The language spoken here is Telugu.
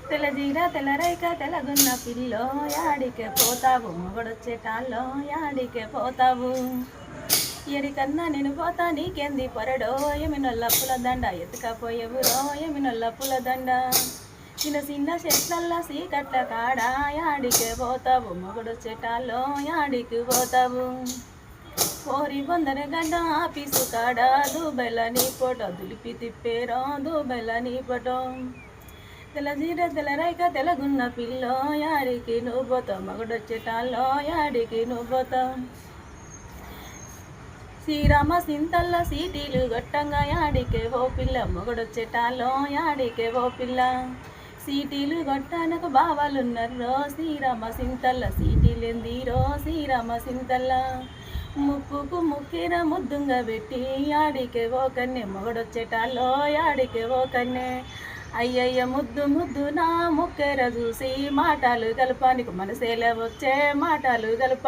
తెల్ల జీర తెల్ల రైక తెల్లగున్న పిల్లో యాడికే పోతావు మొగడొచ్చేటాల్లో యాడికే పోతావు ఎడికన్నా నేను పోతా నీకేంది పొరడో ఎమినొల్ల పులదండ ఎత్తుకపోయేవురో ఎమినొల్ల పులదండ చిన్న చిన్న చెట్లల్లా సీకట్ల కాడ యాడికే పోతావు మొగడొచ్చేటాల్లో యాడికి పోతావు పోరి బొందర గడ్డ ఆఫీసు కాడ దూబెల నీ ఫోటో దులిపి తిప్పేరో దూబెల నీ ఫోటో తెల్ల జీర తెల్ల రైక తెల్లగున్న పిల్లో యాడికి నువ్వు పోతావు మగడొచ్చేటాల్లో యాడికి నువ్వు పోతావు శ్రీరామ సింతల్ల సీటీలు గట్టంగా యాడికే ఓ పిల్ల మొగడొచ్చేటాల్లో యాడికే ఓ పిల్ల సీటీలు గొట్టానకు బావాలున్నారో శ్రీరామ సింతల్ల సీటీలెందిరో శ్రీరామ సింతల్ల ముక్కుకు ముక్కిన ముద్దుంగా పెట్టి యాడికే ఓ కన్నే మొగడొచ్చేటాల్లో యాడికే ఓ కన్నే అయ్యయ్య ముద్దు ముద్దు నా ముక్కెర చూసి మాటలు కలపానికి మనసేలా వచ్చే మాటలు కలప